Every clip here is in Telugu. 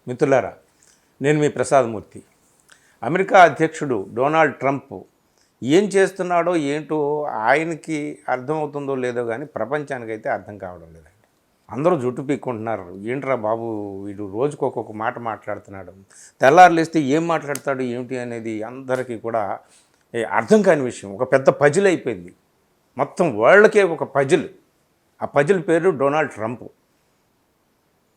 మిత్రులారా, నేను మీ ప్రసాదమూర్తి. అమెరికా అధ్యక్షుడు డొనాల్డ్ ట్రంప్ ఏం చేస్తున్నాడో ఏంటో ఆయనకి అర్థమవుతుందో లేదో కానీ ప్రపంచానికైతే అర్థం కావడం లేదండి. అందరూ జుట్టు పీక్కుంటున్నారు. ఏంట్రా బాబు వీడు రోజుకు ఒక్కొక్క మాట మాట్లాడుతున్నాడు, తెల్లారులేస్తే ఏం మాట్లాడతాడు ఏమిటి అనేది అందరికీ కూడా అర్థం కాని విషయం. ఒక పెద్ద పజిల్ అయిపోయింది. మొత్తం వరల్డ్కే ఒక పజిల్. ఆ పజిల్ పేరు డొనాల్డ్ ట్రంప్.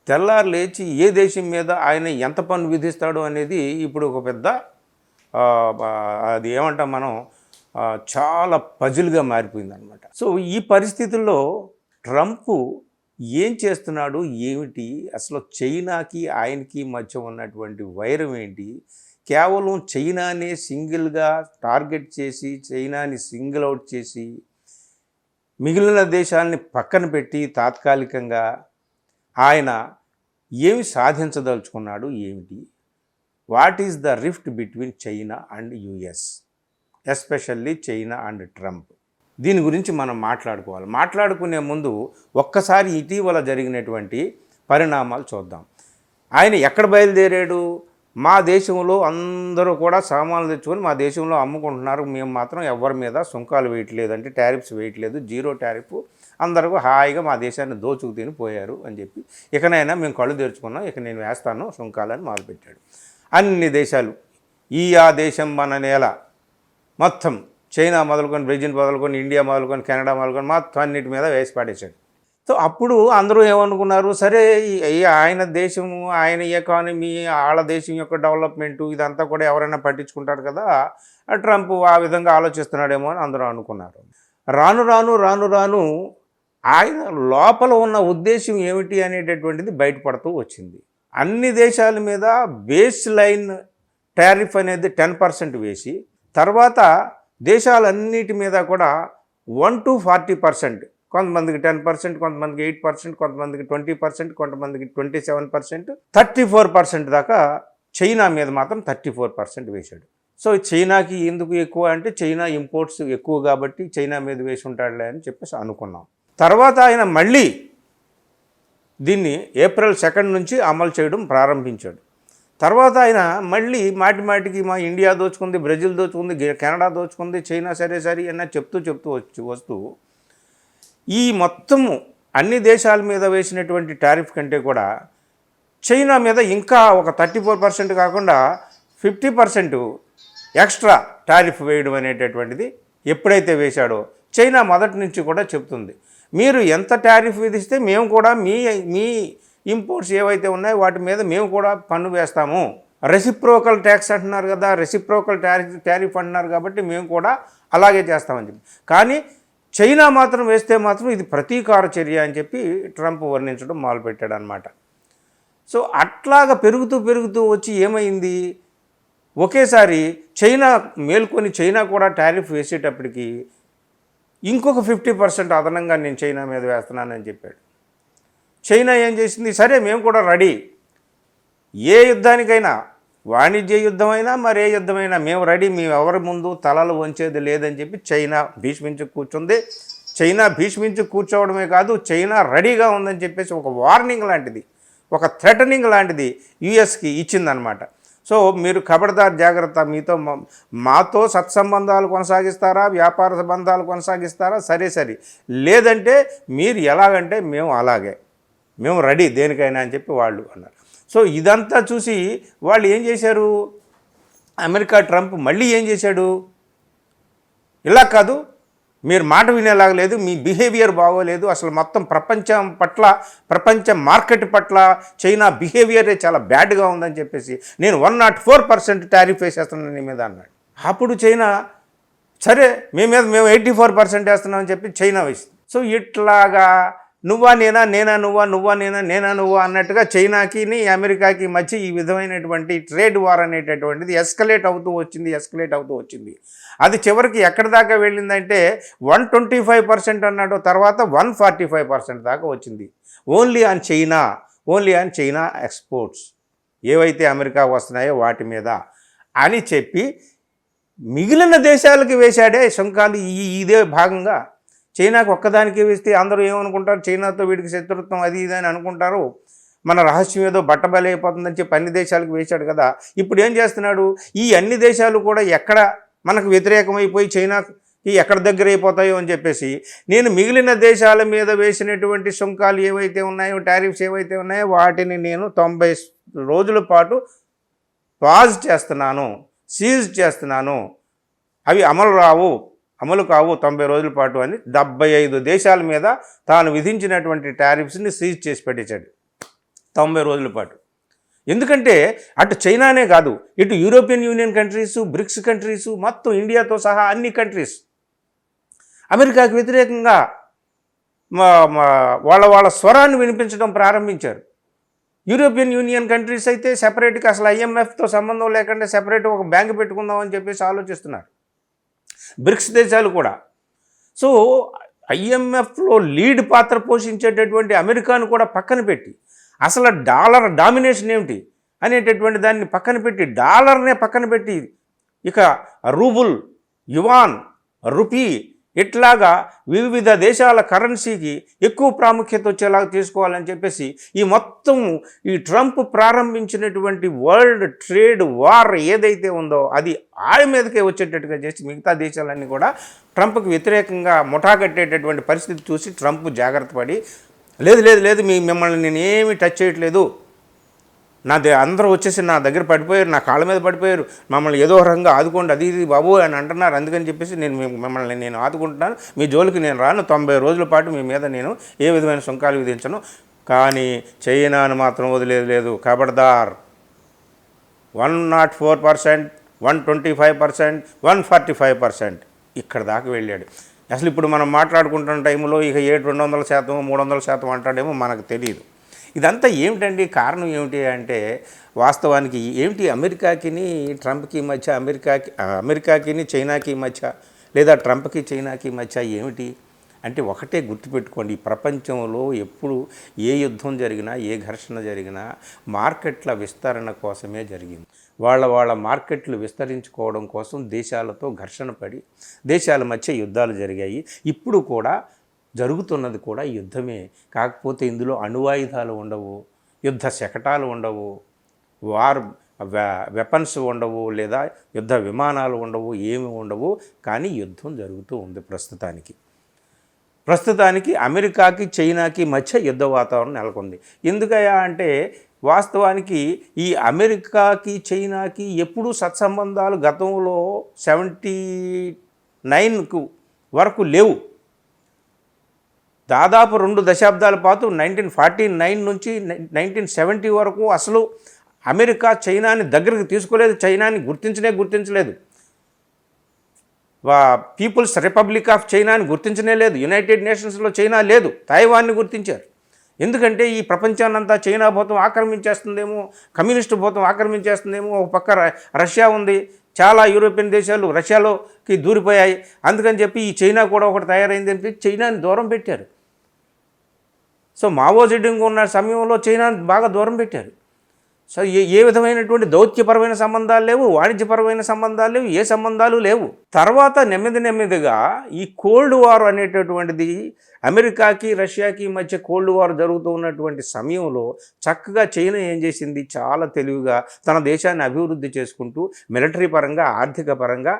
తెల్లారు లేచి ఏ దేశం మీద ఆయన ఎంత పన్ను విధిస్తాడు అనేది ఇప్పుడు ఒక పెద్ద అది ఏమంటాం మనం, చాలా పజిల్గా మారిపోయింది అనమాట. సో ఈ పరిస్థితుల్లో ట్రంప్ ఏం చేస్తున్నాడు ఏమిటి, అసలు చైనాకి ఆయనకి మధ్య ఉన్నటువంటి వైరం ఏంటి, కేవలం చైనానే సింగిల్గా టార్గెట్ చేసి చైనాని సింగిల్ అవుట్ చేసి మిగిలిన దేశాలని పక్కన పెట్టి తాత్కాలికంగా ఆయన ఏమి సాధించదలుచుకున్నాడు ఏమిటి, what is the rift between China and US, especially China and Trump. దీని గురించి మనం మాట్లాడుకోవాలి. మాట్లాడుకునే ముందు ఒక్కసారి ఇటీవల జరిగినటువంటి పరిణామాలు చూద్దాం. ఆయన ఎక్కడ బయలుదేరాడు? మా దేశంలో అందరూ కూడా సామాన్లు తెచ్చుకొని మా దేశంలో అమ్ముకుంటున్నారు, మేము మాత్రం ఎవరి మీద సుంకాలు వేయట్లేదు, అంటే టారిఫ్స్ వేయట్లేదు, జీరో టారిఫ్, అందరూ హాయిగా మా దేశాన్ని దోచుకు తిని పోయారు అని చెప్పి, ఇకనైనా మేము కళ్ళు తెరుచుకున్నాం, ఇక నేను వేస్తాను సుంకాలని మొదలుపెట్టాడు. అన్ని దేశాలు ఆ దేశం మన నేల మొత్తం చైనా మొదలుకొని, బ్రెజిల్ మొదలుకొని, ఇండియా మొదలుకొని, కెనడా మొదలుకొని మొత్తం అన్నిటి మీద వేసి పాడేశాడు. సో అప్పుడు అందరూ ఏమనుకున్నారు, సరే ఆయన దేశము, ఆయన ఎకానమీ, వాళ్ళ దేశం యొక్క డెవలప్మెంటు ఇదంతా కూడా ఎవరైనా పట్టించుకుంటారు కదా, ట్రంప్ ఆ విధంగా ఆలోచిస్తున్నాడేమో అని అందరూ అనుకున్నారు. రాను రాను రాను రాను ఆయన లోపల ఉన్న ఉద్దేశం ఏమిటి అనేటటువంటిది బయటపడుతూ వచ్చింది. అన్ని దేశాల మీద బేస్ లైన్ టారిఫ్ అనేది 10% వేసి, తర్వాత దేశాలన్నిటి మీద కూడా 1 to 40%, కొంతమందికి 10%, కొంతమందికి 8%, కొంతమందికి 20%, కొంతమందికి 27%, 34% దాకా చైనా మీద మాత్రం 34% వేశాడు. సో చైనాకి ఎందుకు ఎక్కువ అంటే చైనా ఇంపోర్ట్స్ ఎక్కువ కాబట్టి చైనా మీద వేసి ఉంటాడులే అని చెప్పేసి అనుకున్నాం. తర్వాత ఆయన మళ్ళీ దీన్ని April 2 నుంచి అమలు చేయడం ప్రారంభించాడు. తర్వాత ఆయన మళ్ళీ మాటిమాటికి మా ఇండియా దోచుకుంది, బ్రెజిల్ దోచుకుంది, కెనడా దోచుకుంది, చైనా సరే సరే అన్న చెప్తూ వస్తూ ఈ మొత్తము అన్ని దేశాల మీద వేసినటువంటి టారిఫ్ కంటే కూడా చైనా మీద ఇంకా ఒక 34% కాకుండా 50% ఎక్స్ట్రా టారిఫ్ వేయడం అనేటటువంటిది ఎప్పుడైతే వేశాడో చైనా మొదటి నుంచి కూడా చెప్తుంది, మీరు ఎంత టారిఫ్ విధిస్తే మేము కూడా మీ ఇంపోర్ట్స్ ఏవైతే ఉన్నాయో వాటి మీద మేము కూడా పన్ను వేస్తాము. రెసిప్రోకల్ ట్యాక్స్ అంటున్నారు కదా, రెసిప్రోకల్ టారిఫ్ అంటున్నారు కాబట్టి మేము కూడా అలాగే చేస్తామని చెప్పి. కానీ చైనా మాత్రం వేస్తే మాత్రం ఇది ప్రతీకార చర్య అని చెప్పి ట్రంప్ వర్ణించడం మొదలుపెట్టాడు అనమాట. సో అట్లాగా పెరుగుతూ వచ్చి ఏమైంది, ఒకేసారి చైనా మేల్కొని చైనా కూడా టారిఫ్ వేసేటప్పటికి ఇంకొక 50% అదనంగా నేను చైనా మీద వేస్తున్నానని చెప్పాడు. చైనా ఏం చేసింది, సరే మేము కూడా రెడీ, ఏ యుద్ధానికైనా, వాణిజ్య యుద్ధమైనా మరే యుద్ధమైనా మేము రెడీ, మేము ఎవరి ముందు తలలు వంచేది లేదని చెప్పి చైనా భీష్మించి కూర్చుంది. చైనా భీష్మించి కూర్చోవడమే కాదు, చైనా రెడీగా ఉందని చెప్పేసి ఒక వార్నింగ్ లాంటిది, ఒక థ్రెటనింగ్ లాంటిది యుఎస్కి ఇచ్చిందనమాట. సో మీరు ఖబర్దార్ జాగ్రత్త, మాతో సత్సంబంధాలు కొనసాగిస్తారా, వ్యాపార సంబంధాలు కొనసాగిస్తారా, సరే లేదంటే మీరు ఎలాగంటే మేము అలాగే, మేము రెడీ దేనికైనా అని చెప్పి వాళ్ళు అన్నారు. సో ఇదంతా చూసి వాళ్ళు ఏం చేశారు, అమెరికా ట్రంప్ మళ్ళీ ఏం చేశాడు, ఇలా కాదు, మీరు మాట వినేలాగా లేదు, మీ బిహేవియర్ బాగోలేదు, అసలు మొత్తం ప్రపంచ మార్కెట్ పట్ల చైనా బిహేవియరే చాలా బ్యాడ్గా ఉందని చెప్పేసి నేను 104% టారిఫ్ వేసేస్తున్నాను నీ మీద అన్నాడు. అప్పుడు చైనా సరే మేము 84% వేస్తున్నామని చెప్పి చైనా వేసింది. సో ఇట్లాగా నువ్వా నేనా, నేనా నువ్వా, నువ్వా నేనా, నేనా నువ్వా అన్నట్టుగా చైనాకి అమెరికాకి మధ్య ఈ విధమైనటువంటి ట్రేడ్ వార్ అనేటటువంటిది ఎస్కలేట్ అవుతూ వచ్చింది. అది చివరికి ఎక్కడి దాకా వెళ్ళిందంటే 125% అన్నాడు, తర్వాత 145% దాకా వచ్చింది. ఓన్లీ ఆన్ చైనా ఎక్స్పోర్ట్స్ ఏవైతే అమెరికా వస్తున్నాయో వాటి మీద అని చెప్పి మిగిలిన దేశాలకు వేశాడే సుంకాలు. ఇదే భాగంగా చైనాకు ఒక్కదానికి వేస్తే అందరూ ఏమనుకుంటారు, చైనాతో వీడికి శత్రుత్వం అది ఇది అని అనుకుంటారు. మన రహస్యం ఏదో బట్టబయలైపోతుందని చెప్పి అన్ని దేశాలకు వేశాడు కదా. ఇప్పుడు ఏం చేస్తున్నాడు, ఈ అన్ని దేశాలు కూడా ఎక్కడ మనకు వ్యతిరేకమైపోయి చైనాకి ఎక్కడ దగ్గర అయిపోతాయో అని చెప్పేసి నేను మిగిలిన దేశాల మీద వేసినటువంటి సుంకాలు ఏవైతే ఉన్నాయో, టారిఫ్స్ ఏవైతే ఉన్నాయో వాటిని నేను 90 రోజుల పాటు పాజ్ చేస్తున్నాను, సీజ్ చేస్తున్నాను, అవి అమలు కావు 90 రోజుల పాటు అని 75 దేశాల మీద తాను విధించినటువంటి టారిఫ్స్ని సీజ్ చేసి పెట్టేశాడు 90 రోజుల పాటు. ఎందుకంటే అటు చైనానే కాదు, ఇటు European Union countries, BRICS countries, మొత్తం ఇండియాతో సహా అన్ని కంట్రీస్ అమెరికాకు వ్యతిరేకంగా వాళ్ళ స్వరాన్ని వినిపించడం ప్రారంభించారు. యూరోపియన్ యూనియన్ కంట్రీస్ అయితే సెపరేట్గా అసలు IMFతో సంబంధం లేకుండా సెపరేట్ ఒక బ్యాంక్ పెట్టుకుందామని చెప్పేసి ఆలోచిస్తున్నారు. బ్రిక్స్ దేశాలు కూడా. సో IMFలో లీడ్ పాత్ర పోషించేటటువంటి అమెరికాను కూడా పక్కన పెట్టి అసలు డాలర్ డామినేషన్ ఏమిటి అనేటటువంటి దాన్ని పక్కన పెట్టి, డాలర్నే పక్కన పెట్టి ఇక రూబుల్, యువాన్, రూపీ ఇట్లాగా వివిధ దేశాల కరెన్సీకి ఎక్కువ ప్రాముఖ్యత వచ్చేలాగా తీసుకోవాలని చెప్పేసి ఈ ట్రంప్ ప్రారంభించినటువంటి వరల్డ్ ట్రేడ్ వార్ ఏదైతే ఉందో అది ఆయన మీదకే వచ్చేటట్టుగా చేసి మిగతా దేశాలన్నీ కూడా ట్రంప్కి వ్యతిరేకంగా ముఠాకట్టేటటువంటి పరిస్థితి చూసి ట్రంప్ జాగ్రత్త పడి లేదు మిమ్మల్ని నేను ఏమీ టచ్ చేయట్లేదు, అందరూ వచ్చేసి నా దగ్గర పడిపోయారు, నా కాళ్ళ మీద పడిపోయారు, మమ్మల్ని ఏదో రకంగా ఆదుకోండి అది ఇది బాబు అని అంటున్నారు, అందుకని చెప్పేసి మిమ్మల్ని నేను ఆదుకుంటున్నాను, మీ జోలికి నేను రాను, 90 రోజుల పాటు మీ మీద నేను ఏ విధమైన సుంకాలు విధించను, కానీ చైనాను మాత్రం వదిలేదు. ఖబర్దార్, 104%, 125%, 145% ఇక్కడ దాకా వెళ్ళాడు. అసలు ఇప్పుడు మనం మాట్లాడుకుంటున్న టైంలో ఇక 200%, 300% అంటాడేమో మనకు తెలియదు. ఇదంతా ఏమిటండి, కారణం ఏమిటి అంటే వాస్తవానికి ఏమిటి అమెరికాకి ట్రంప్కి మధ్య, అమెరికాకి చైనాకి మధ్య, లేదా ట్రంప్కి చైనాకి మధ్య ఏమిటి అంటే ఒకటే గుర్తుపెట్టుకోండి, ఈ ప్రపంచంలో ఎప్పుడు ఏ యుద్ధం జరిగినా, ఏ ఘర్షణ జరిగినా మార్కెట్ల విస్తరణ కోసమే జరిగింది. వాళ్ళ మార్కెట్లు విస్తరించుకోవడం కోసం దేశాలతో ఘర్షణ పడి దేశాల మధ్య యుద్ధాలు జరిగాయి. ఇప్పుడు కూడా జరుగుతున్నది కూడా యుద్ధమే. కాకపోతే ఇందులో అణువాయుధాలు ఉండవు, యుద్ధ శకటాలు ఉండవు, వెపన్స్ ఉండవు, లేదా యుద్ధ విమానాలు ఉండవు, ఏమి ఉండవు. కానీ యుద్ధం జరుగుతూ ఉంది ప్రస్తుతానికి అమెరికాకి చైనాకి మధ్య యుద్ధ వాతావరణం నెలకొంది. ఎందుకయ్యా అంటే వాస్తవానికి ఈ అమెరికాకి చైనాకి ఎప్పుడూ సత్సంబంధాలు గతంలో 79 వరకు లేవు. దాదాపు 2 దశాబ్దాల పాటు 1949 నుంచి 1970 వరకు అసలు అమెరికా చైనాని దగ్గరికి తీసుకోలేదు, చైనాని గుర్తించలేదు, పీపుల్స్ రిపబ్లిక్ ఆఫ్ చైనాని గుర్తించనే లేదు, యునైటెడ్ నేషన్స్లో చైనా లేదు, తైవాన్ని గుర్తించారు. ఎందుకంటే ఈ ప్రపంచాన్నంతా చైనా భూతం ఆక్రమించేస్తుందేమో, కమ్యూనిస్టు భూతం ఆక్రమించేస్తుందేమో, ఒక పక్క రష్యా ఉంది, చాలా యూరోపియన్ దేశాలు రష్యాలోకి దూరిపోయాయి, అందుకని చెప్పి ఈ చైనా కూడా ఒకటి తయారైంది అని చెప్పి చైనాని దూరం పెట్టారు. సో మావో జెడింగ్ ఉన్న సమయంలో చైనాని బాగా దూరం పెట్టారు. సో ఏ విధమైనటువంటి దౌత్యపరమైన సంబంధాలు లేవు, వాణిజ్యపరమైన సంబంధాలు లేవు, ఏ సంబంధాలు లేవు. తర్వాత నెమ్మదిగా ఈ కోల్డ్ వార్ అనేటటువంటిది అమెరికాకి రష్యాకి మధ్య కోల్డ్ వార్ జరుగుతూ ఉన్నటువంటి సమయంలో చక్కగా చైనా ఏం చేసింది, చాలా తెలివిగా తన దేశాన్ని అభివృద్ధి చేసుకుంటూ మిలిటరీ పరంగా, ఆర్థిక పరంగా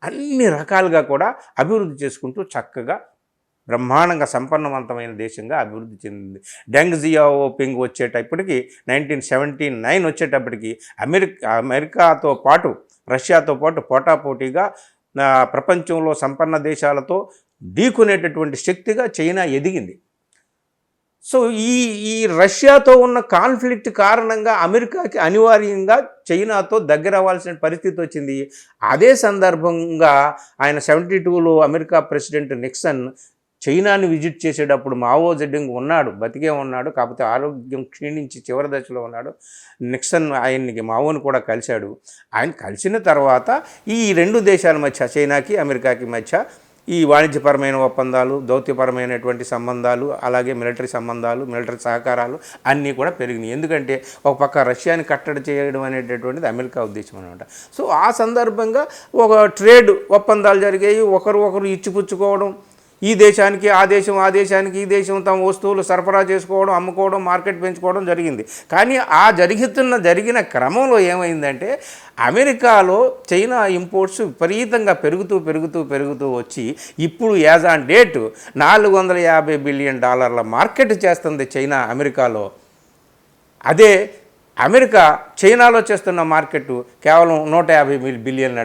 అన్ని రకాలుగా కూడా అభివృద్ధి చేసుకుంటూ చక్కగా బ్రహ్మాండంగా సంపన్నవంతమైన దేశంగా అభివృద్ధి చెందింది. డెంగ్ జియాఓపింగ్ వచ్చేటప్పటికి 1979 వచ్చేటప్పటికి అమెరికాతో పాటు రష్యాతో పాటు పోటాపోటీగా ప్రపంచంలో సంపన్న దేశాలతో ఢీకొనేటటువంటి శక్తిగా చైనా ఎదిగింది. సో ఈ రష్యాతో ఉన్న కాన్ఫ్లిక్ట్ కారణంగా అమెరికాకి అనివార్యంగా చైనాతో దగ్గర అవ్వాల్సిన పరిస్థితి వచ్చింది. అదే సందర్భంగా ఆయన 72లో అమెరికా ప్రెసిడెంట్ నిక్సన్ చైనాని విజిట్ చేసేటప్పుడు మావో జెడింగ్ బతికే ఉన్నాడు, కాకపోతే ఆరోగ్యం క్షీణించి చివరి దశలో ఉన్నాడు. నిక్సన్ మావోని కూడా కలిశాడు. ఆయన కలిసిన తర్వాత ఈ 2 దేశాల మధ్య, చైనాకి అమెరికాకి మధ్య ఈ వాణిజ్యపరమైన ఒప్పందాలు, దౌత్యపరమైనటువంటి సంబంధాలు, అలాగే మిలిటరీ సంబంధాలు, మిలిటరీ సహకారాలు అన్నీ కూడా పెరిగినాయి. ఎందుకంటే ఒక పక్క రష్యాని కట్టడి చేయడం అనేటటువంటిది అమెరికా ఉద్దేశం అనమాట. సో ఆ సందర్భంగా ఒక ట్రేడ్ ఒప్పందాలు జరిగాయి, ఒకరు ఇచ్చిపుచ్చుకోవడం, ఈ దేశానికి ఆ దేశానికి ఈ దేశం తమ వస్తువులు సరఫరా చేసుకోవడం, అమ్ముకోవడం, మార్కెట్ పెంచుకోవడం జరిగింది. కానీ ఆ జరిగిన క్రమంలో ఏమైందంటే అమెరికాలో చైనా ఇంపోర్ట్స్ విపరీతంగా పెరుగుతూ వచ్చి ఇప్పుడు as on date $450 billion market చేస్తుంది చైనా అమెరికాలో. అదే అమెరికా చైనాలో చేస్తున్న మార్కెట్ కేవలం $150 బిలియన్.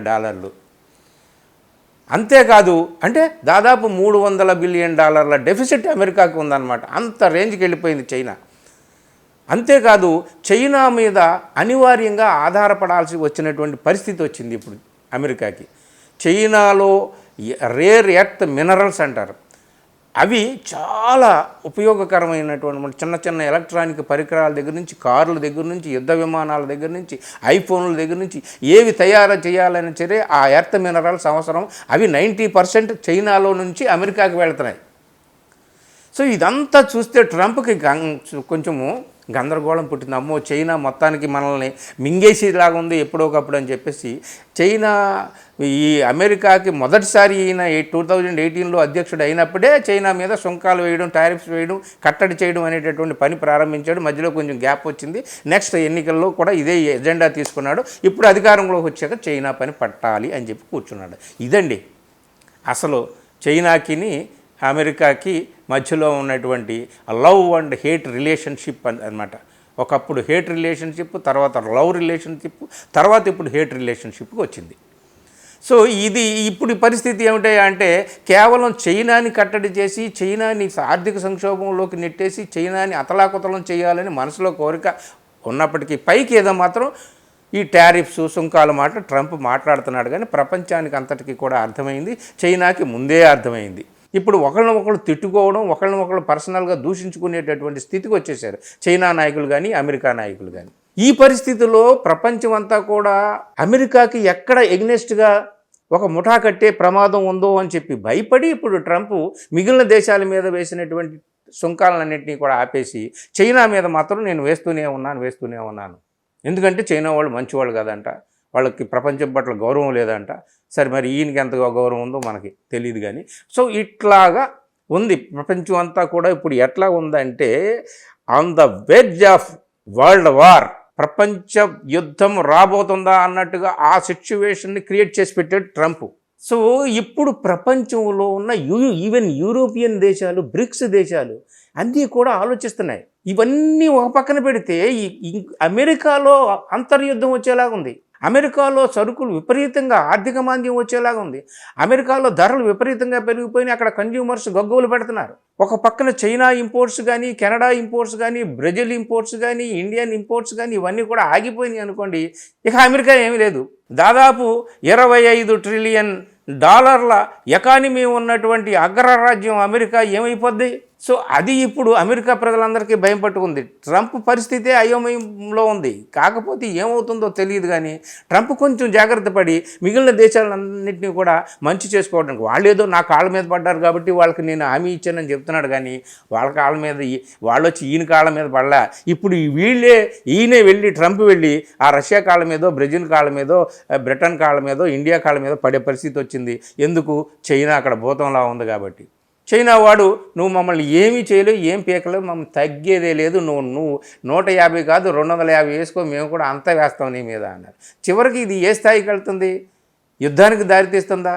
అంతేకాదు, అంటే దాదాపు $300 బిలియన్ డెఫిసిట్ అమెరికాకు ఉందన్నమాట. అంత రేంజ్కి వెళ్ళిపోయింది చైనా. అంతేకాదు, చైనా మీద అనివార్యంగా ఆధారపడాల్సి వచ్చినటువంటి పరిస్థితి వచ్చింది ఇప్పుడు అమెరికాకి. చైనాలో రేర్ ఎర్త్ మినరల్స్ అంటారు, అవి చాలా ఉపయోగకరమైనటువంటి చిన్న ఎలక్ట్రానిక్ పరికరాల దగ్గర నుంచి, కార్ల దగ్గర నుంచి, యుద్ధ విమానాల దగ్గర నుంచి, ఐఫోన్ల దగ్గర నుంచి ఏవి తయారు చేయాలని సరే ఆ ఎర్త్ మినరల్స్ అవసరం. అవి 90% చైనాలో నుంచి అమెరికాకి వెళ్తున్నాయి. సో ఇదంతా చూస్తే ట్రంప్కి కొంచెము గందరగోళం పుట్టింది. అమ్మో, చైనా మొత్తానికి మనల్ని మింగేసేలాగా ఉంది ఎప్పుడోకప్పుడు అని చెప్పేసి చైనా ఈ అమెరికాకి మొదటిసారి ఈయన 2018లో అధ్యక్షుడు అయినప్పుడే చైనా మీద సుంకాలు వేయడం, టారిఫ్స్ వేయడం, కట్టడి చేయడం అనేటటువంటి పని ప్రారంభించాడు. మధ్యలో కొంచెం గ్యాప్ వచ్చింది. నెక్స్ట్ ఎన్నికల్లో కూడా ఇదే ఎజెండా తీసుకున్నాడు. ఇప్పుడు అధికారంలోకి వచ్చాక చైనా పని పట్టాలి అని చెప్పి కూర్చున్నాడు. ఇదండి అసలు చైనాకిని అమెరికాకి మధ్యలో ఉన్నటువంటి లవ్ అండ్ హేట్ రిలేషన్షిప్ అన్నమాట. ఒకప్పుడు హేట్ రిలేషన్షిప్, తర్వాత లవ్ రిలేషన్షిప్, తర్వాత ఇప్పుడు హేట్ రిలేషన్షిప్కి వచ్చింది. సో ఇది ఇప్పుడు పరిస్థితి ఏమిటి అంటే కేవలం చైనాని కట్టడి చేసి, చైనాని ఆర్థిక సంక్షోభంలోకి నెట్టేసి, చైనాని అతలాకుతలం చేయాలని మనసులో కోరిక ఉన్నప్పటికీ పైకి ఏదో మాత్రం ఈ టారిఫ్స్, సుంకాల మాట ట్రంప్ మాట్లాడుతున్నాడు. కానీ ప్రపంచానికి అంతటికీ కూడా అర్థమైంది, చైనాకి ముందే అర్థమైంది. ఇప్పుడు ఒకళ్ళనొకళ్ళు తిట్టుకోవడం, ఒకళ్ళనొకళ్ళు పర్సనల్గా దూషించుకునేటటువంటి స్థితికి వచ్చేసారు చైనా నాయకులు కానీ, అమెరికా నాయకులు కానీ. ఈ పరిస్థితుల్లో ప్రపంచం అంతా కూడా అమెరికాకి ఎక్కడ ఎగ్నెస్ట్గా ఒక ముఠా కట్టే ప్రమాదం ఉందో అని చెప్పి భయపడి ఇప్పుడు ట్రంప్ మిగిలిన దేశాల మీద వేసినటువంటి సుంకాలన్నింటినీ కూడా ఆపేసి చైనా మీద మాత్రం నేను వేస్తూనే ఉన్నాను. ఎందుకంటే చైనా వాళ్ళు మంచివాళ్ళు కదంట, వాళ్ళకి ప్రపంచం పట్ల గౌరవం లేదంట. సరే, మరి ఈయనకి ఎంత గౌరవం ఉందో మనకి తెలియదు. కానీ సో ఇట్లాగా ఉంది ప్రపంచం అంతా కూడా. ఇప్పుడు ఎట్లా ఉందంటే on the wedge of world war, ప్రపంచ యుద్ధం రాబోతుందా అన్నట్టుగా ఆ సిచ్యువేషన్ని క్రియేట్ చేసి పెట్టాడు ట్రంప్. సో ఇప్పుడు ప్రపంచంలో ఉన్న ఈవెన్ యూరోపియన్ దేశాలు, బ్రిక్స్ దేశాలు అన్నీ కూడా ఆలోచిస్తున్నాయి. ఇవన్నీ ఒక పక్కన పెడితే అమెరికాలో అంతర్యుద్ధం వచ్చేలాగా ఉంది. అమెరికాలో సరుకులు విపరీతంగా ఆర్థిక మాంద్యం వచ్చేలాగా ఉంది. అమెరికాలో ధరలు విపరీతంగా పెరిగిపోయినాయి. అక్కడ కన్జ్యూమర్స్ గగ్గోలు పెడుతున్నారు. ఒక పక్కన చైనా ఇంపోర్ట్స్ కానీ, కెనడా ఇంపోర్ట్స్ కానీ, బ్రెజిల్ ఇంపోర్ట్స్ కానీ, ఇండియన్ ఇంపోర్ట్స్ కానీ ఇవన్నీ కూడా ఆగిపోయినాయి అనుకోండి. ఇక అమెరికా ఏమీ లేదు. దాదాపు $25 ట్రిలియన్ ఎకానమీ ఉన్నటువంటి అగ్రరాజ్యం అమెరికా ఏమైపోద్ది? సో అది ఇప్పుడు అమెరికా ప్రజలందరికీ భయం పట్టుకుంది. ట్రంప్ పరిస్థితే అయోమయంలో ఉంది. కాకపోతే ఏమవుతుందో తెలియదు. కానీ ట్రంప్ కొంచెం జాగ్రత్త పడి మిగిలిన దేశాలన్నింటినీ కూడా మంచి చేసుకోవడానికి, వాళ్ళు ఏదో నా కాళ్ళ మీద పడ్డారు కాబట్టి వాళ్ళకి నేను హామీ ఇచ్చానని చెప్తున్నాడు. కానీ వాళ్ళ కాళ్ళ మీద వాళ్ళు వచ్చి ఈయన కాళ్ళ మీద పడలా. ఇప్పుడు ఈయనే వెళ్ళి ట్రంప్ వెళ్ళి ఆ రష్యా కాళ్ళ మీదో, బ్రెజిల్ కాళ్ళ మీదో, బ్రిటన్ కాళ్ళ మీదో, ఇండియా కాళ్ళ మీదో పడే పరిస్థితి వచ్చింది. ఎందుకు? చైనా అక్కడ భూతంలా ఉంది కాబట్టి. చైనా వాడు నువ్వు మమ్మల్ని ఏమీ చేయలేవు, ఏం పీకలేవు, మమ్మల్ని తగ్గేదే లేదు, నువ్వు 150 కాదు 250 వేసుకో, మేము కూడా అంతా వేస్తాం నీ మీద అన్నారు. చివరికి ఇది ఏ స్థాయికి వెళ్తుంది? యుద్ధానికి దారితీస్తుందా?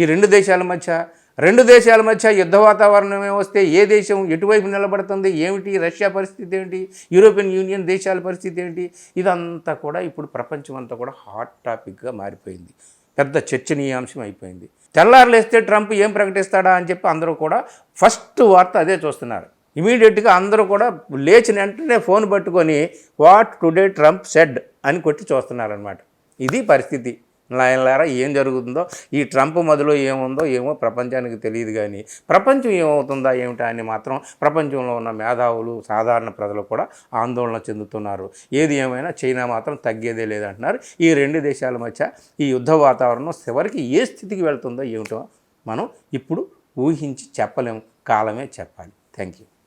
ఈ రెండు దేశాల మధ్య యుద్ధ వాతావరణమే వస్తే ఏ దేశం ఎటువైపు నిలబడుతుంది? ఏమిటి రష్యా పరిస్థితి ఏంటి? యూరోపియన్ యూనియన్ దేశాల పరిస్థితి ఏంటి? ఇదంతా కూడా ఇప్పుడు ప్రపంచం అంతా కూడా హాట్ టాపిక్గా మారిపోయింది. పెద్ద చర్చనీయాంశం అయిపోయింది. తెల్లారులేస్తే ట్రంప్ ఏం ప్రకటిస్తాడా అని చెప్పి అందరూ కూడా ఫస్ట్ వార్త అదే చూస్తున్నారు. ఇమీడియట్గా అందరూ కూడా లేచిన వెంటనే ఫోన్ పట్టుకొని వాట్ టుడే ట్రంప్ సెడ్ అని కొట్టి చూస్తున్నారనమాట. ఇది పరిస్థితి. నాయనలారా, ఏం జరుగుతుందో, ఈ ట్రంప్ మొదలు ఏముందో ఏమో ప్రపంచానికి తెలియదు. కానీ ప్రపంచం ఏమవుతుందా ఏమిటా అని మాత్రం ప్రపంచంలో ఉన్న మేధావులు, సాధారణ ప్రజలు కూడా ఆందోళన చెందుతున్నారు. ఏది ఏమైనా చైనా మాత్రం తగ్గేదే లేదంటున్నారు. ఈ రెండు దేశాల మధ్య ఈ యుద్ధ వాతావరణం చివరికి ఏ స్థితికి వెళ్తుందో ఏమిటో మనం ఇప్పుడు ఊహించి చెప్పలేము. కాలమే చెప్పాలి. Thank you.